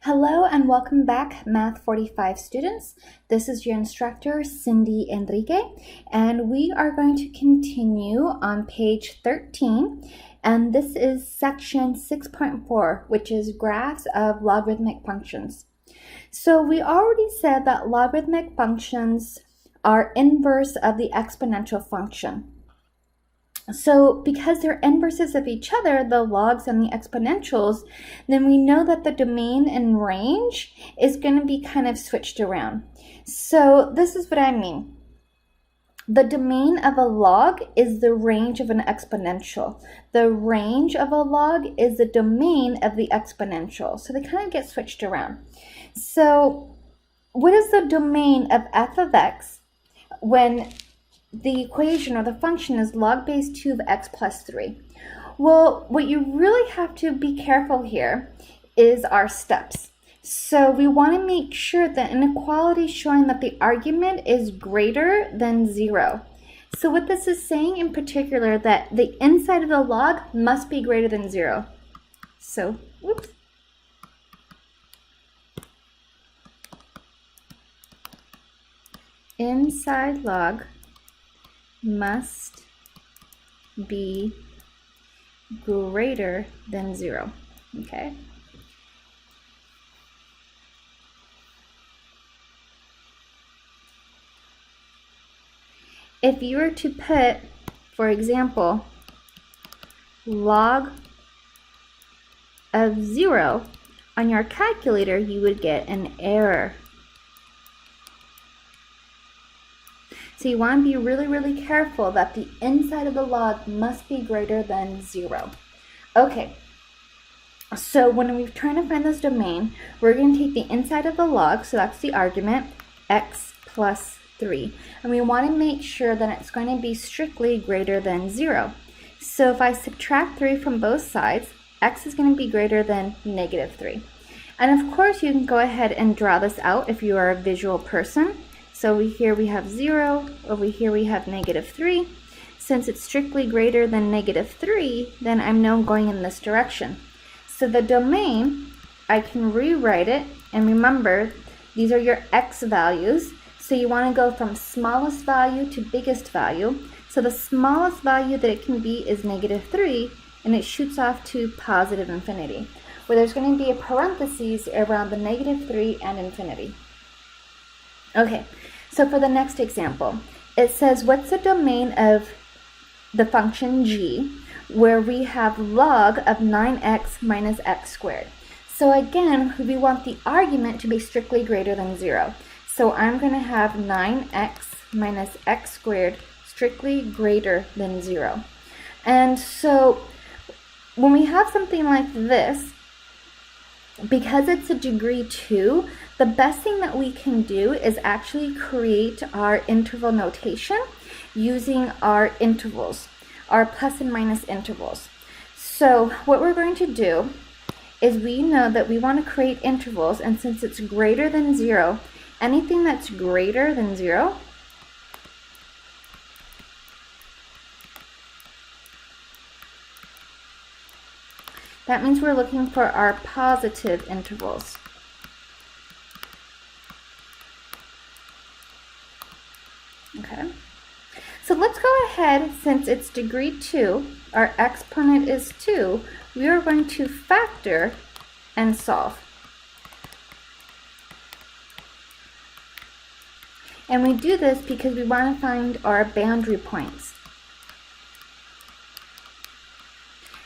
Hello and welcome back, Math 45 students. This is your instructor, Cindy Enrique, and we are going to continue on page 13, and this is section 6.4, which is graphs of logarithmic functions. So we already said that logarithmic functions are inverse of the exponential function. So because they're inverses of each other, the logs and the exponentials, then we know that the domain and range is going to be kind of switched around. So this is what I mean. The domain of a log is the range of an exponential. The range of a log is the domain of the exponential. So they kind of get switched around. So what is the domain of f of x when the equation or the function is log base 2 of x plus 3. Well, what you really have to be careful here is our steps. So we want to make sure that inequality is showing that the argument is greater than 0. So what this is saying in particular, that the inside of the log must be greater than 0. So, whoops. Inside log must be greater than 0, okay? If you were to put, for example, log of 0 on your calculator, you would get an error. So you want to be really careful that the inside of the log must be greater than 0. Okay, so when we're trying to find this domain, we're going to take the inside of the log, so that's the argument, x plus 3. And we want to make sure that it's going to be strictly greater than 0. So if I subtract 3 from both sides, x is going to be greater than negative 3. And of course, you can go ahead and draw this out if you are a visual person. So over here we have 0, over here we have negative 3. Since it's strictly greater than negative 3, then I know I'm going in this direction. So the domain, I can rewrite it, and remember, these are your x values. So you want to go from smallest value to biggest value. So the smallest value that it can be is negative 3, and it shoots off to positive infinity, where there's going to be a parentheses around the negative 3 and infinity. Okay, so for the next example, it says what's the domain of the function g where we have log of 9x minus x squared. So again, we want the argument to be strictly greater than 0. So I'm going to have 9x minus x squared strictly greater than 0. And so when we have something like this, because it's a degree 2, the best thing that we can do is actually create our interval notation using our intervals, our plus and minus intervals. So what we're going to do is we know that we want to create intervals, and since it's greater than 0, anything that's greater than 0 that means we're looking for our positive intervals. Okay, so let's go ahead, since it's degree 2, our exponent is 2, we are going to factor and solve. And we do this because we want to find our boundary points.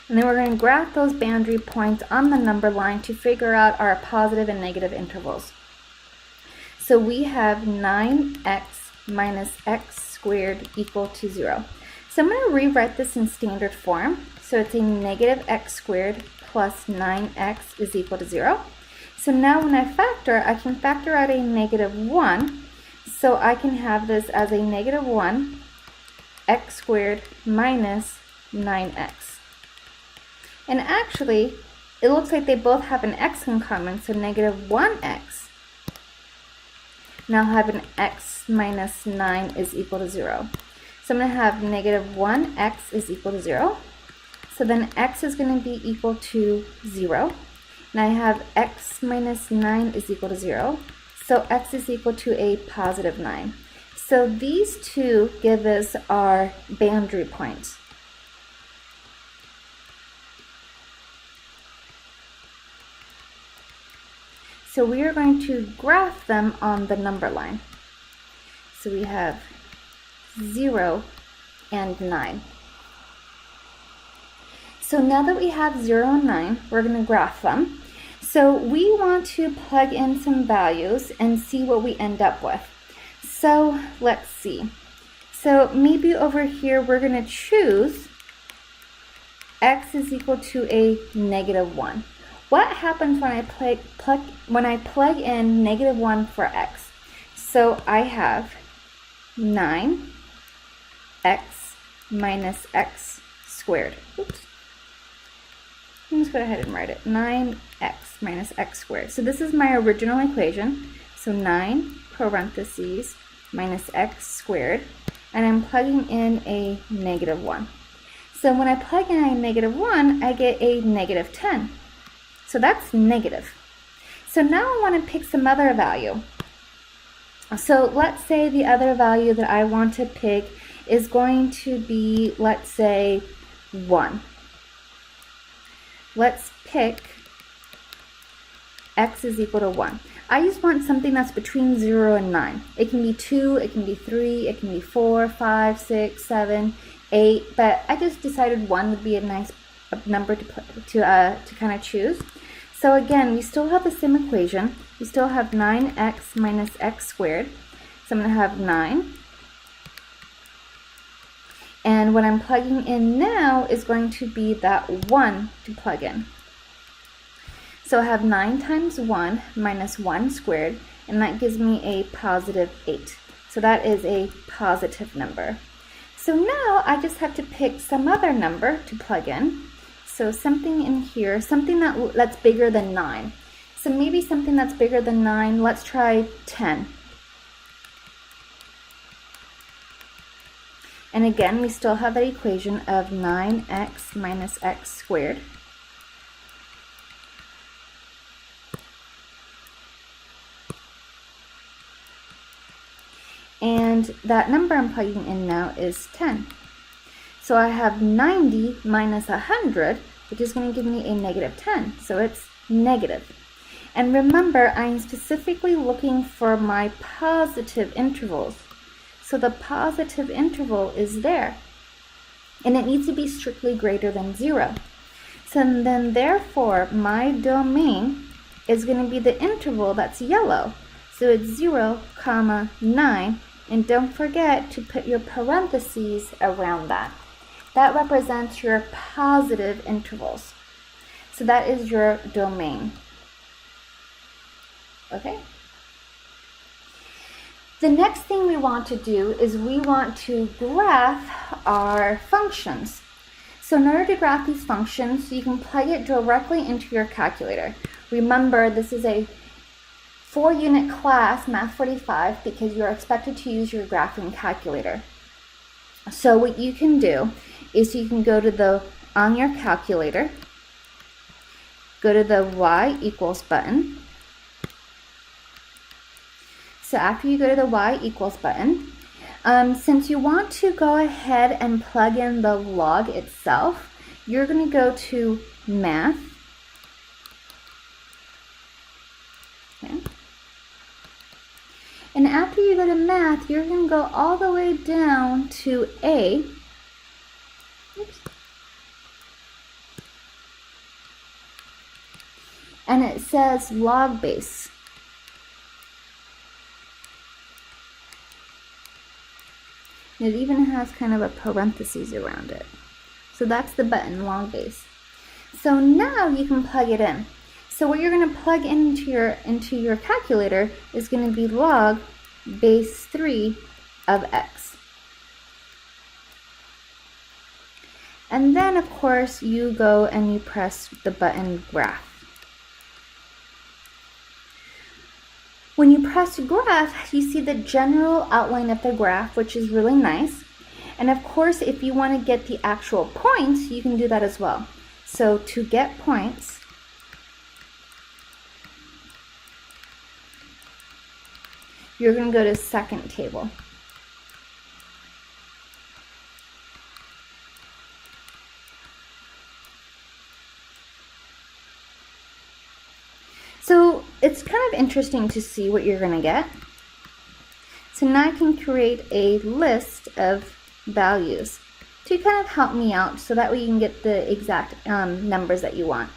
And then we're going to graph those boundary points on the number line to figure out our positive and negative intervals. So we have 9x minus x squared equal to 0. So I'm going to rewrite this in standard form. So it's a negative x squared plus 9x is equal to 0. So now when I factor, I can factor out a negative 1. So I can have this as a negative 1 x squared minus 9x. And actually, it looks like they both have an x in common, so negative 1x now have an x minus 9 is equal to 0. So I'm going to have negative 1x is equal to 0. So then x is going to be equal to 0. and I have x minus 9 is equal to 0. So x is equal to a positive 9. So these two give us our boundary points. So we are going to graph them on the number line. So we have 0 and 9. So now that we have 0 and 9, we're going to graph them. So we want to plug in some values and see what we end up with. So let's see. So maybe over here we're going to choose x is equal to a negative 1. What happens when I plug in negative 1 for x? So I have 9x minus x squared. Oops. Let's go ahead and write it. 9x minus x squared. So this is my original equation. So 9 parentheses minus x squared. And I'm plugging in a negative 1. So when I plug in a negative 1, I get a negative 10. So that's negative. So now I want to pick some other value. So let's say the other value that I want to pick is going to be, let's say, 1. Let's pick x is equal to 1. I just want something that's between 0 and 9. It can be 2, it can be 3, it can be 4, 5, 6, 7, 8, but I just decided 1 would be a nice number to kind of choose. So again, we still have the same equation. We still have 9x minus x squared. So I'm going to have 9. And what I'm plugging in now is going to be that 1 to plug in. So I have 9 times 1 minus 1 squared, and that gives me a positive 8. So that is a positive number. So now I just have to pick some other number to plug in. So something in here, something that's bigger than 9. So maybe something that's bigger than 9, let's try 10. And again, we still have that equation of 9x minus x squared. And that number I'm plugging in now is 10. So I have 90 minus 100, which is going to give me a negative 10. So it's negative. And remember, I'm specifically looking for my positive intervals. So the positive interval is there. And it needs to be strictly greater than 0. So then therefore, my domain is going to be the interval that's yellow. So it's 0, 9. And don't forget to put your parentheses around that. That represents your positive intervals. So that is your domain. Okay? The next thing we want to do is we want to graph our functions. So in order to graph these functions, you can plug it directly into your calculator. Remember, this is a 4-unit class, Math 45, because you're expected to use your graphing calculator. So what you can do is you can go to on your calculator, go to the y equals button. So after you go to the y equals button, since you want to go ahead and plug in the log itself, you're going to go to math. Okay. And after you go to math, you're going to go all the way down to A. Oops. And it says log base. It even has kind of a parentheses around it. So that's the button, log base. So now you can plug it in. So what you're going to plug into your calculator is going to be log base 3 of x. And then of course you go and you press the button graph. When you press graph, you see the general outline of the graph, which is really nice. And of course, if you want to get the actual points, you can do that as well. So to get points, you're going to go to second table. So it's kind of interesting to see what you're going to get. So now I can create a list of values to kind of help me out so that way you can get the exact numbers that you want.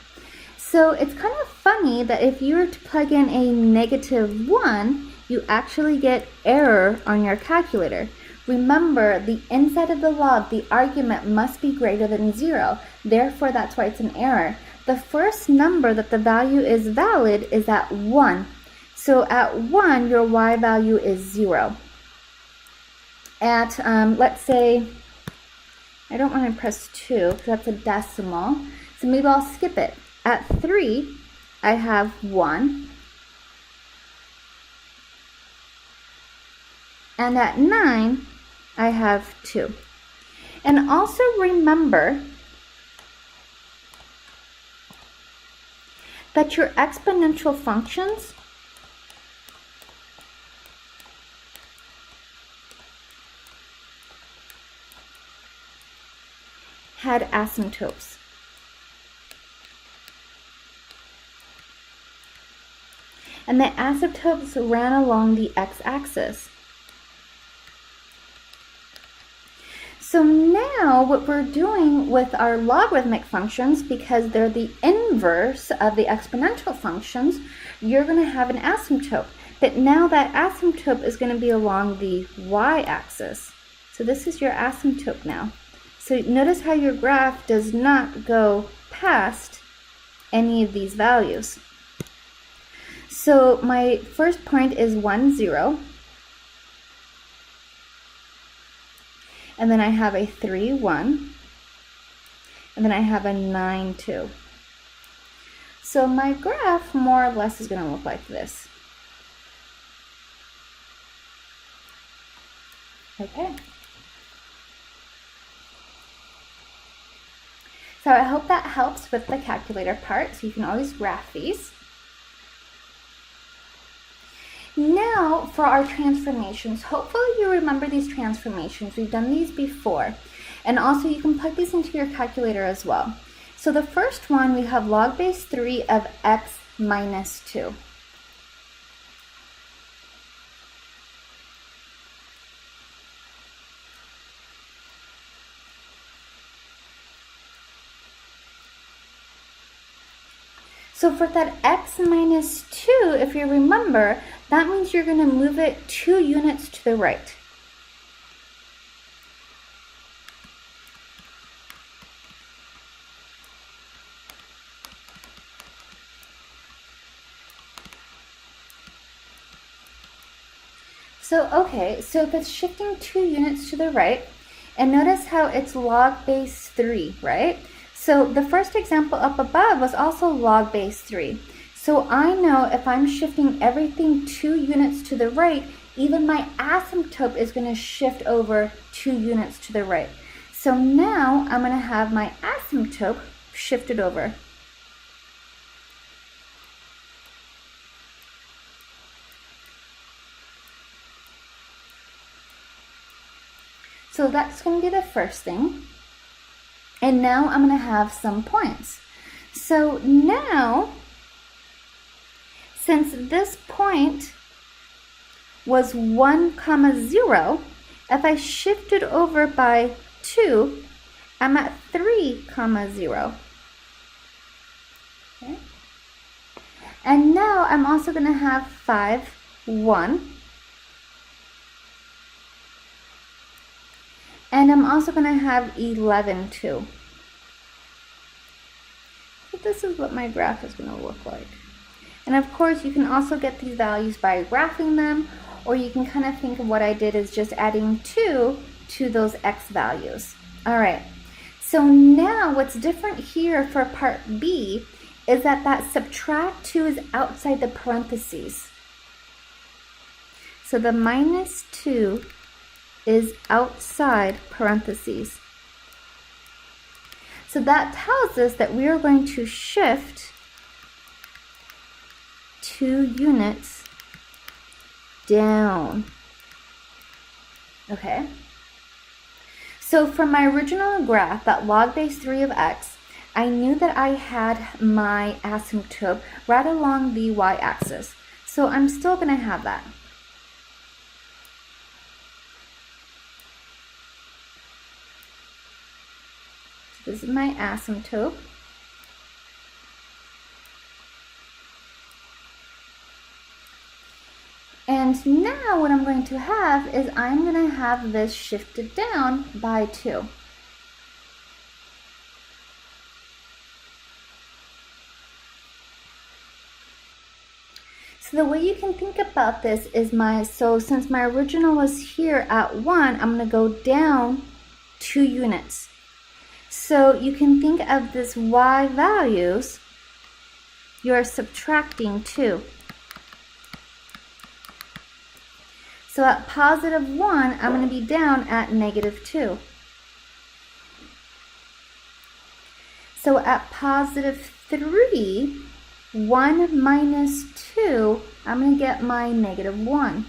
So it's kind of funny that if you were to plug in a -1, you actually get error on your calculator. Remember, the inside of the log, the argument must be greater than 0. Therefore, that's why it's an error. The first number that the value is valid is at 1. So at 1, your y value is 0. At, let's say, I don't want to press 2 because that's a decimal. So maybe I'll skip it. At 3, I have 1. And at 9, I have 2. And also remember that your exponential functions had asymptotes. And the asymptotes ran along the x-axis. So now what we're doing with our logarithmic functions, because they're the inverse of the exponential functions, you're going to have an asymptote. But now that asymptote is going to be along the y-axis. So this is your asymptote now. So notice how your graph does not go past any of these values. So my first point is 1, 0. And then I have a 3, 1. And then I have a 9, 2. So my graph more or less is going to look like this. Okay. So I hope that helps with the calculator part, so you can always graph these. Now for our transformations. Hopefully you remember these transformations. We've done these before. And also you can plug these into your calculator as well. So the first one, we have log base 3 of x minus 2. So for that x minus 2, if you remember, that means you're going to move it 2 units to the right. So, okay, so if it's shifting 2 units to the right, and notice how it's log base 3, right? So the first example up above was also log base 3. So I know if I'm shifting everything 2 units to the right, even my asymptote is going to shift over 2 units to the right. So now I'm going to have my asymptote shifted over. So that's going to be the first thing. And now I'm going to have some points. So now, since this point was 1, 0, if I shift it over by 2, I'm at 3, 0. Okay. And now I'm also going to have 5, 1. And I'm also going to have 11, 2. So this is what my graph is going to look like. And of course, you can also get these values by graphing them, or you can kind of think of what I did as just adding 2 to those x values. All right. So now what's different here for part B is that subtract 2 is outside the parentheses. So the minus 2 is outside parentheses. So that tells us that we are going to shift 2 units down. Okay? So for my original graph, that log base 3 of x, I knew that I had my asymptote right along the y-axis. So I'm still going to have that. So this is my asymptote. And now what I'm going to have is I'm going to have this shifted down by 2. So the way you can think about this is since my original was here at 1, I'm going to go down 2 units. So you can think of this y values, you're subtracting 2. So at positive 1, I'm going to be down at negative 2. So at positive 3, 1 minus 2, I'm going to get my negative 1.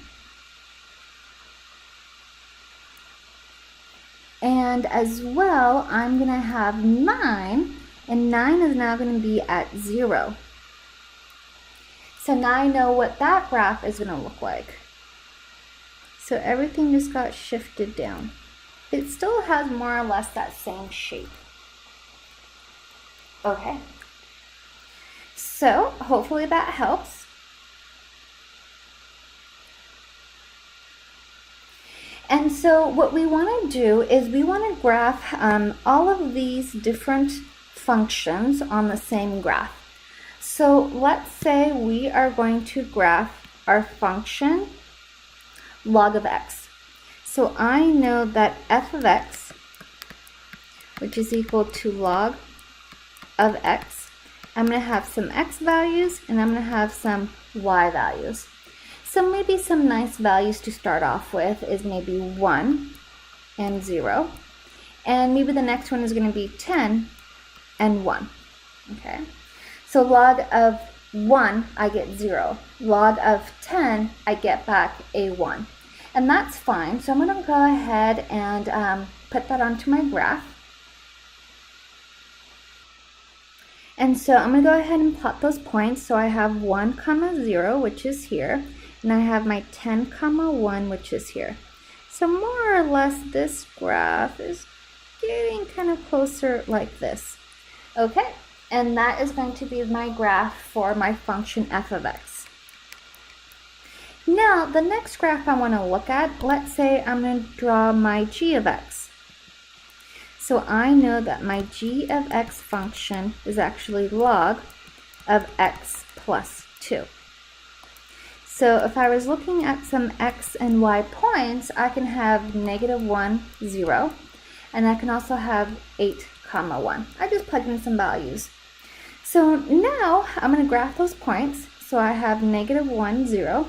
And as well, I'm going to have 9, and 9 is now going to be at 0. So now I know what that graph is going to look like. So everything just got shifted down. It still has more or less that same shape. Okay. So hopefully that helps. And so what we want to do is we want to graph all of these different functions on the same graph. So let's say we are going to graph our function log of x. So I know that f of x, which is equal to log of x, I'm going to have some x values and I'm going to have some y values. So maybe some nice values to start off with is maybe 1 and 0. And maybe the next one is going to be 10 and 1. Okay. So log of 1, I get 0. Log of 10, I get back a 1. And that's fine. So I'm going to go ahead and put that onto my graph. And so I'm going to go ahead and plot those points. So I have 1, 0, which is here. And I have my 10, 1, which is here. So more or less this graph is getting kind of closer like this. Okay, and that is going to be my graph for my function f of x. Now, the next graph I want to look at, let's say I'm going to draw my g of x. So I know that my g of x function is actually log of x plus 2. So if I was looking at some x and y points, I can have negative 1, 0, and I can also have 8, 1. I just plugged in some values. So now I'm going to graph those points. So I have negative 1, 0,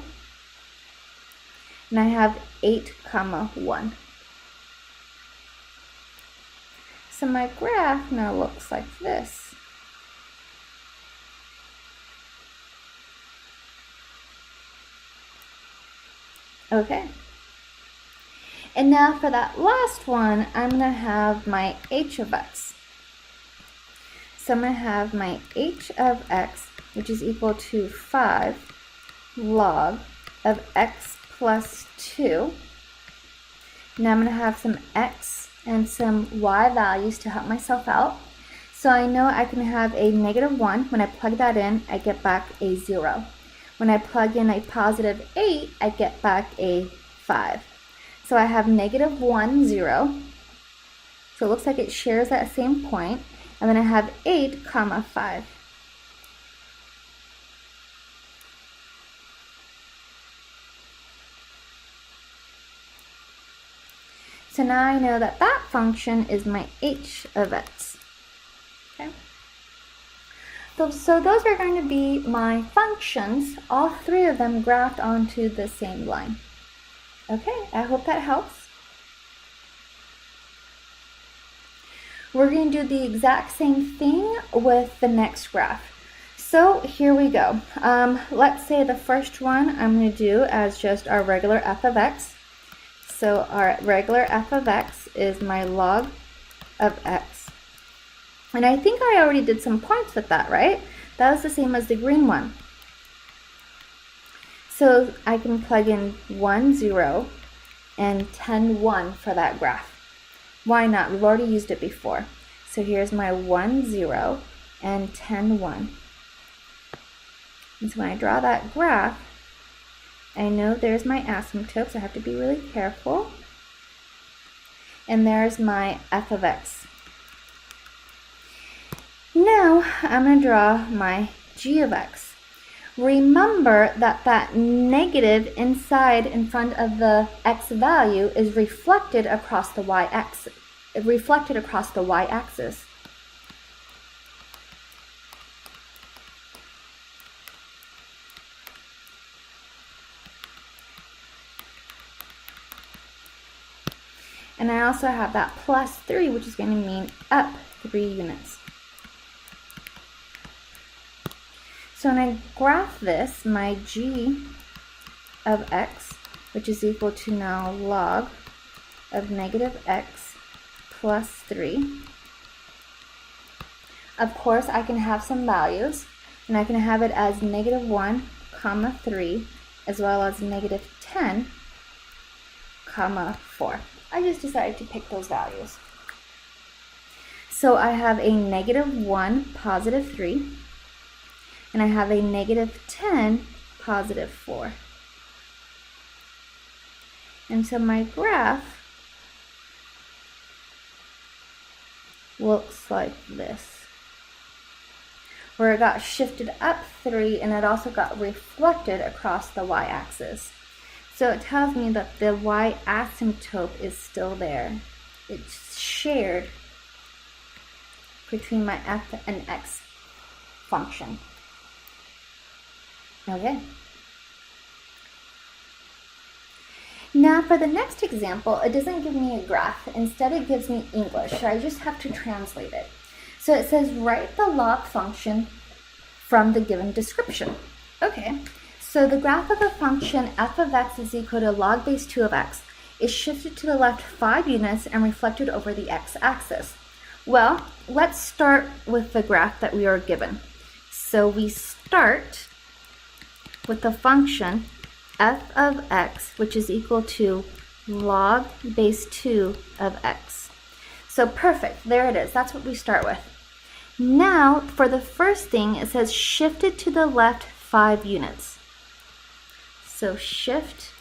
and I have 8, 1. So my graph now looks like this. Okay. And now for that last one, I'm going to have my h of x. So I'm going to have my h of x, which is equal to 5 log of x plus 2. Now I'm going to have some x and some y values to help myself out. So I know I can have a negative 1. When I plug that in, I get back a 0. When I plug in a positive 8, I get back a 5. So I have negative 1, 0. So it looks like it shares that same point. And then I have 8, 5. So now I know that that function is my h of x. Okay. So those are going to be my functions, all three of them graphed onto the same line. Okay, I hope that helps. We're going to do the exact same thing with the next graph. So here we go. Let's say the first one I'm going to do as just our regular f of x. So our regular f of x is my log of x. And I think I already did some points with that, right? That was the same as the green one. So I can plug in 1, 0 and 10, 1 for that graph. Why not? We've already used it before. So here's my 1, 0 and 10, 1. And so when I draw that graph, I know there's my asymptote, so I have to be really careful. And there's my f of x. Now I'm going to draw my g of x. Remember that that negative inside in front of the x value is reflected across the y-axis. And I also have that plus 3, which is going to mean up 3 units. So when I graph this, my g of x, which is equal to now log of negative x plus 3. Of course, I can have some values, and I can have it as negative 1, comma 3, as well as negative 10, comma 4. I just decided to pick those values. So I have a negative 1, positive 3, and I have a negative 10, positive 4. And so my graph looks like this, where it got shifted up 3 and it also got reflected across the y-axis. So it tells me that the y-asymptote is still there. It's shared between my f and x function. Okay. Now for the next example, it doesn't give me a graph. Instead it gives me English, so I just have to translate it. So it says write the log function from the given description. Okay. So the graph of the function f of x is equal to log base 2 of x is shifted to the left 5 units and reflected over the x-axis. Well, let's start with the graph that we are given. So we start with the function f of x, which is equal to log base 2 of x. So perfect, there it is. That's what we start with. Now, for the first thing, it says shifted to the left 5 units. So shift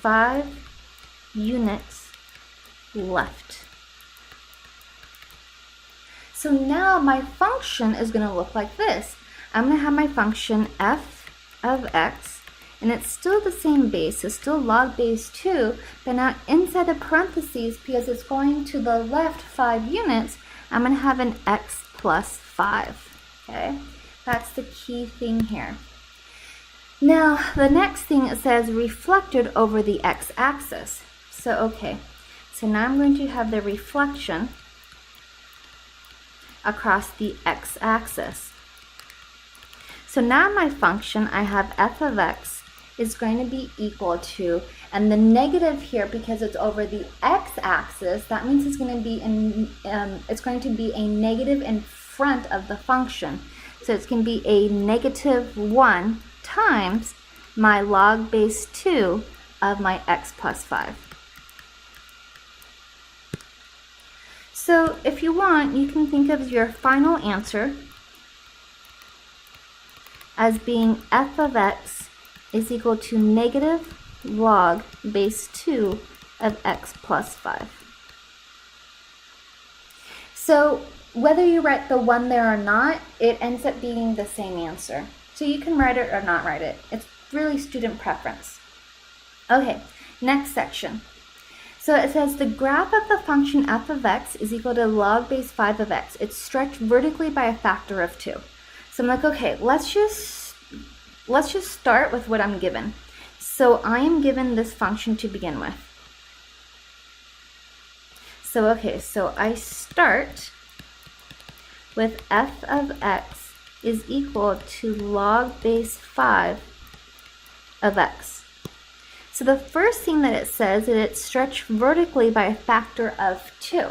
5 units left. So now my function is going to look like this. I'm going to have my function f of x, and it's still the same base, it's still log base 2, but now inside the parentheses, because it's going to the left 5 units, I'm going to have an x plus 5. Okay, that's the key thing here. Now, the next thing, it says reflected over the x-axis. So, okay, so now I'm going to have the reflection across the x-axis. So now my function, I have f of x is going to be equal to, and the negative here, because it's over the x-axis, that means it's going to be a negative in front of the function. So it's going to be a negative 1 times my log base 2 of my x plus 5. So if you want, you can think of your final answer as being f of x is equal to negative log base 2 of x plus 5. So whether you write the 1 there or not, it ends up being the same answer. So you can write it or not write it. It's really student preference. Okay, next section. So it says the graph of the function f of x is equal to log base 5 of x. It's stretched vertically by a factor of 2. So I'm like, okay, let's just start with what I'm given. So I am given this function to begin with. So okay, so I start with f of x is equal to log base 5 of x. So the first thing that it says is it's stretched vertically by a factor of 2.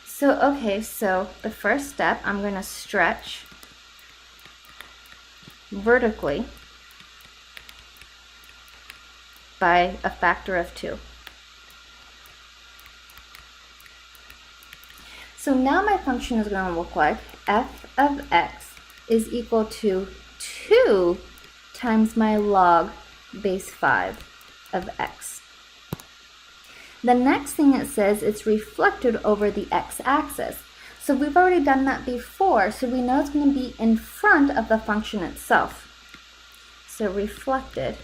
So, okay, so the first step, I'm going to stretch vertically by a factor of 2. So now my function is going to look like f of x is equal to 2 times my log base 5 of x. The next thing it says it's reflected over the x-axis. So we've already done that before, so we know it's going to be in front of the function itself. So reflected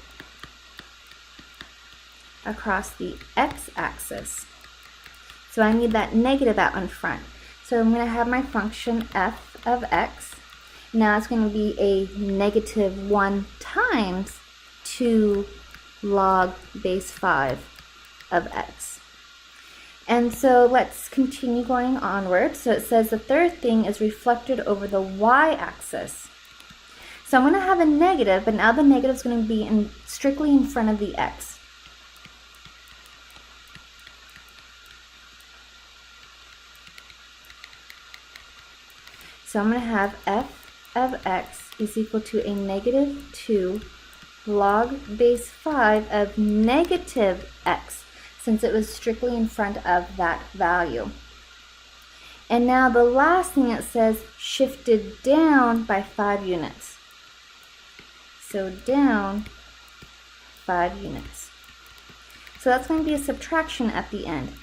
across the x-axis. So I need that negative out in front. So I'm going to have my function f of x. Now it's going to be a negative 1 times 2 log base 5 of x. And so let's continue going onward. So it says the third thing is reflected over the y-axis. So I'm going to have a negative, but now the negative is going to be strictly in front of the x. So I'm going to have f of x is equal to a negative 2 log base 5 of negative x, since it was strictly in front of that value. And now the last thing it says shifted down by 5 units. So down 5 units. So that's going to be a subtraction at the end.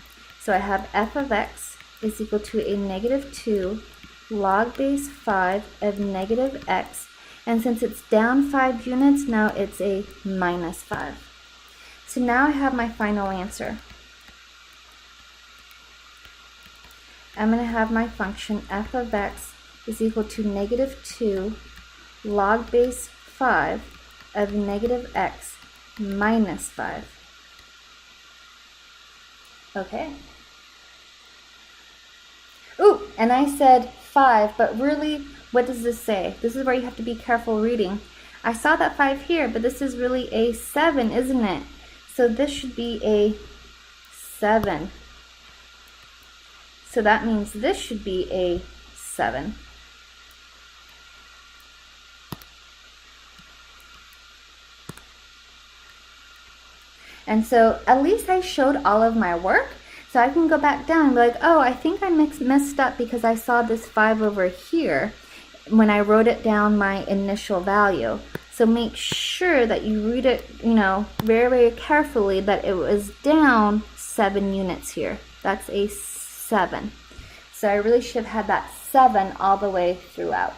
So I have f of x is equal to a negative 2 log base 5 of negative x. And since it's down 5 units, now it's a minus 5. So now I have my final answer. I'm going to have my function f of x is equal to negative 2 log base 5 of negative x minus 5. Okay. Ooh, and I said 5, but really, what does this say? This is where you have to be careful reading. I saw that 5 here, but this is really a 7, isn't it? So this should be a 7. So that means this should be a 7. And so at least I showed all of my work. So I can go back down and be like, oh, I think I messed up because I saw this 5 over here when I wrote it down my initial value. So make sure that you read it, very, very carefully, that it was down 7 units here. That's a 7. So I really should have had that 7 all the way throughout.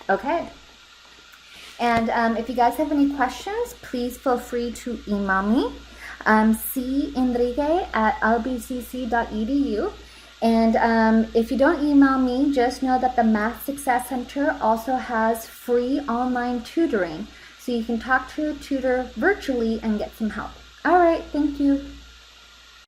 Okay. And if you guys have any questions, please feel free to email me.cenrique@lbcc.edu. And if you don't email me, just know that the Math Success Center also has free online tutoring. So you can talk to a tutor virtually and get some help. All right, thank you.